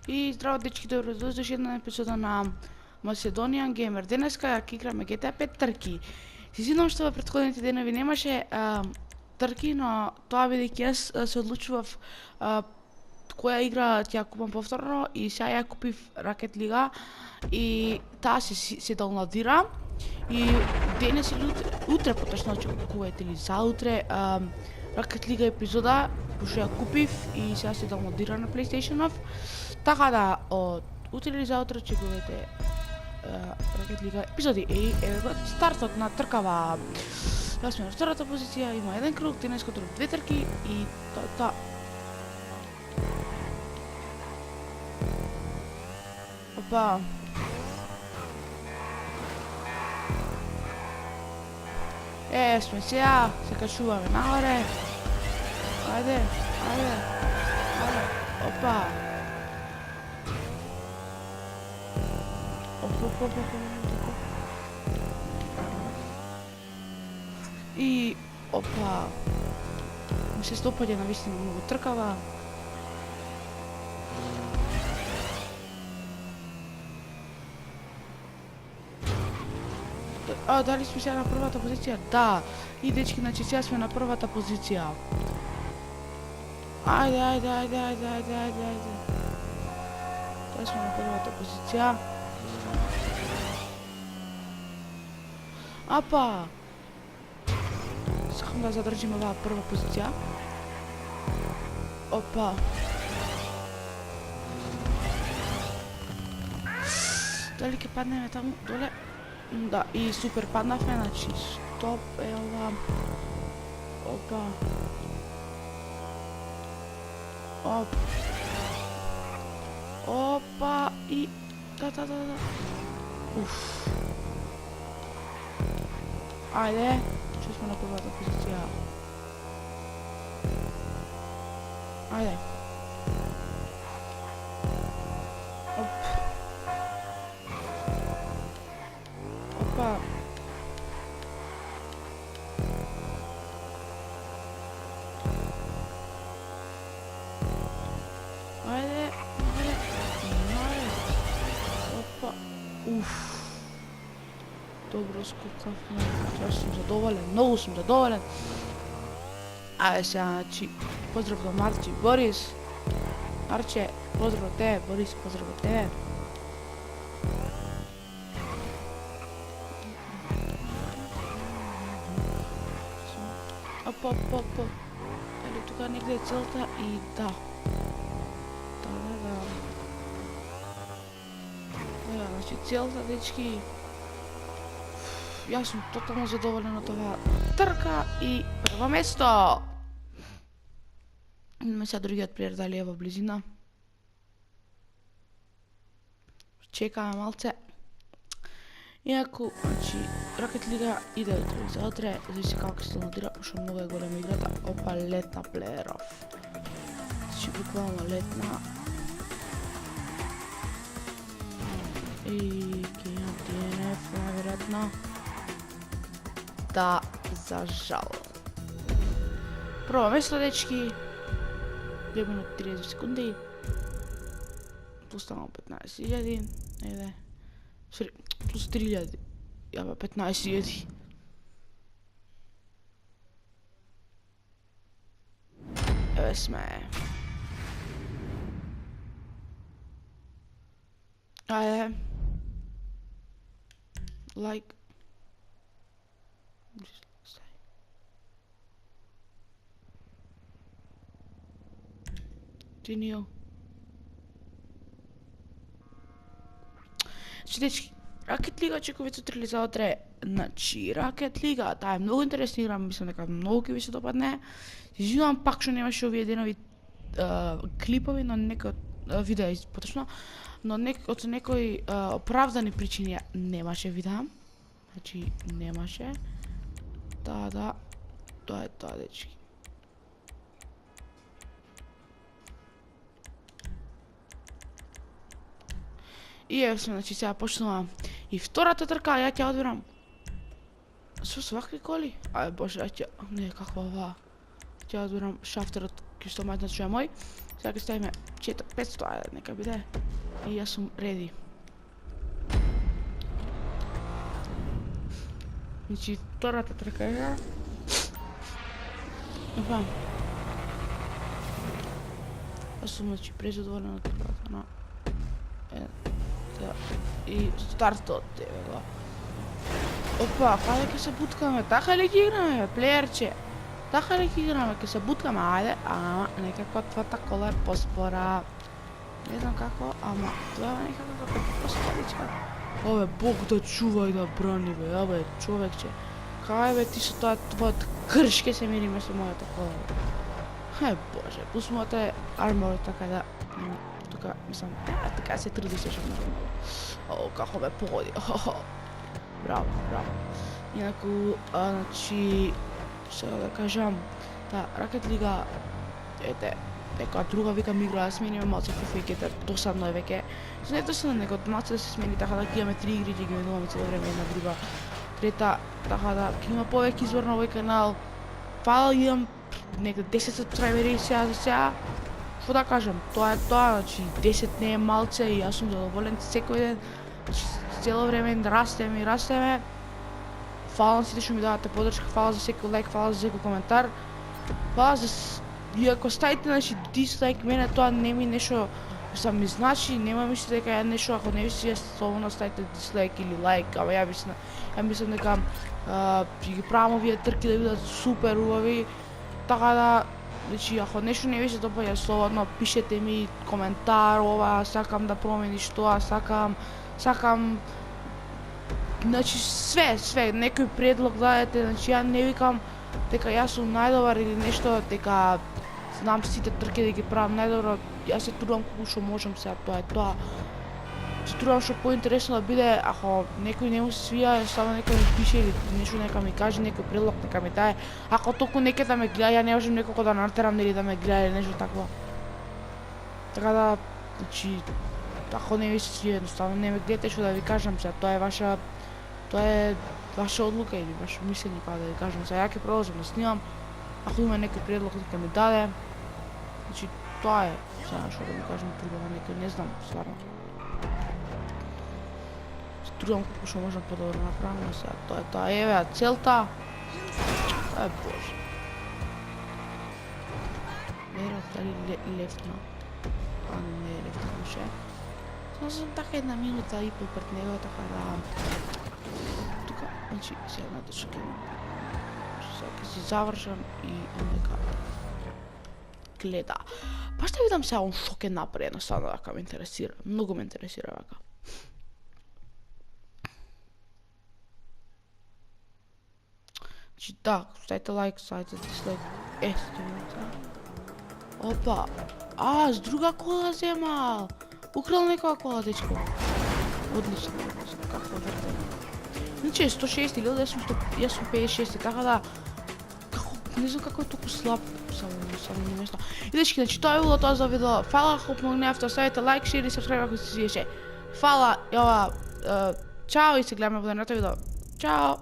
И здраво дечки, добродошли до една епизода на Macedonian Gamer. Денеска ја играме GTA 5 трки. Си знам што во претходните денови немаше трки, но тоа бидејќи јас се одлучував која игра ќе ја купам повторно и сега ја купив Rocket League и таа се доwnloadира и денес или утре поточно ќе го купувајте или заутре Rocket League епизода, пошто ја купив и сега се доwnloadира на PlayStation-ов. Така да, од утре или заутре ќе го видите Rocket League епизоди. И еве го стартот на тркава. Јас сме на втората позиција, има еден круг, денеска друг две трки и тоа. Опа. Сме сега, се качуваме нагоре. Ајде. Опа. Опа. И опа. Ми се стопаѓа навистина многу тркава. Дали сме сега на првата позиција? Да. И дечки, значи сега сме на првата позиција. Ајде. Сега сме на првата позиција. Апа! Сакам да задржим оваа прва позиција. Опа! Дали ќе паднеме таму доле? Да, и супер паднавме, значи стоп е ова. Опа. Опа и да. Уф. Ајде, че сме на првата позиција. Ајде. Опа. Ајде. Опа. Уф. Добро скокавме. Јас сум задоволен, многу сум задоволен. Ајде сега, значи, поздрав до Марче и Борис. Марче, поздрав до тебе, Борис, поздрав до тебе. Опа. Ели тука негде е целта и да. Да, значи целта, дечки. Јас сум тотално задоволен од оваа трка и прво место. Имаме сега другиот плеер дали е во близина. Чекаме малце. Иако, значи, Rocket League иде утре и заутре, зависи како се доwnloadира, пошто многу е голема играта. Опа, летна плееров. Значи, буквално летна. И ќе имам DNF, најверојатно. Да, за жал. Прво место, дечки. 2 минути 30 секунди. Постанало 15.000. Еве. Плюс 3.000. Јаба 15.000. Еве сме. Ајде. Лайк. Тинио. Значи, дечки, Rocket League очекувате утре или заутре. Значи, Rocket League, таа е многу интересна игра, мислам дека многу ќе ви се допадне. Извинувам пак што немаше овие денови клипови, но некои видеа поточно, но од некои оправдани причини немаше видеа. Значи, немаше. Да, тоа е тоа, дечки. И еве сме, значи сега почнува и втората трка, ја ќе одбирам. Со свакви коли? Ај боже, не, каква оваа. Ќе одбирам шафтерот, кој што мајтно што е мој. Сега ќе ставиме 500, ајде, нека биде. И јас сум реди. Значи, втората трка е... Ефа. Јас сум, значи, презадоволен од трката на... И стартот, еве го. Опа, каде ќе се буткаме? Така ли ќе играме, плеерче? Така ли ќе играме, ќе се буткаме, ајде, ама некако твојата кола е поспора. Не знам како, ама тоа е некако како поспоричка. Абе, Бог да чува и да брани, бе, абе, човекче. Кај бе, ти со тоа твојот крш ке се мириме со мојата кола, бе. Хај, Боже, плюс мојата е армор, така да... Тука, мислам, така се трудиш нормално. О, како ме погоди, Браво, браво. Инаку, значи, сега да кажам, Rocket League, ете, нека друга вика ми игра, да смениме малце веќе, досадно е веќе. Не досадно, него малце да се смени, така да ќе имаме 3 игри, ќе ги менуваме цело време една друга. Трета, така да ќе има повеќе извор на овој канал. Фала имам некаде 10 сабскрайбери сега за сега. Што да кажам, тоа е тоа, значи 10 не е малце и јас сум задоволен секој ден. Цело време растеме и растеме. Фала на сите што ми давате поддршка, фала за секој лайк, фала за секој коментар. Фала за... И ако ставите, значи, дислайк, мене тоа не ми нешто ми значи, нема мислите дека е нешто, ако не ви си слободно ставите дислайк или лайк, ама ја мислам дека ќе ги правам овие трки да бидат супер убави, така да, значи, ако нешто не ви се допаѓа, слободно пишете ми коментар, ова, сакам да промениш тоа, сакам, значи све, некој предлог дадете, значи ја не викам дека јас сум најдобар или нешто, дека знам сите трки да ги правам најдобро, јас се трудам колку што можам сега, тоа е тоа. Се трудам што поинтересно да биде, ако некој не му се свија, само нека ми пише или нешто нека ми каже, некој предлог нека ми даде. Ако толку неќе да ме гледа, ја не можам некој да натерам или да ме гледа или нешто такво. Така да, значи, ако не ви се свија, едноставно не ме гледате, што да ви кажам сега, тоа е ваша одлука или ваше мислење, како да ви кажам. Сега ја ќе продолжам да снимам, ако има некој предлог нека ми даде. Значи, тоа е, сега што да ми кажам друго на некој, не знам, стварно. Се трудам колку што можам подобро да направам, сега тоа е тоа. Еве, целта. Е, Боже. Веројатно дали лефтна. А не е лефтна душе. Само сум така една минута и пол пред него, така да... Тука, значи, сега натоша ќе си завршам и нека гледа. Па ще видам сега што ќе направи, едноставно дека ме интересира. Многу ме интересира вака. Значи да, ставите лайк, ставите дислайк. Опа. С друга кола земал. Украл некоја кола, дечко. Одлично, какво вртење. Значи е 160 или јас сум 56, така да... Не знам како е толку слаб, само не место. И дечки, значи тоа е било тоа за видео. Фала ако помогнавте, оставете лайк, шер и сабскрайб ако се свиеше. Фала, чао и се гледаме во наредното видео. Чао!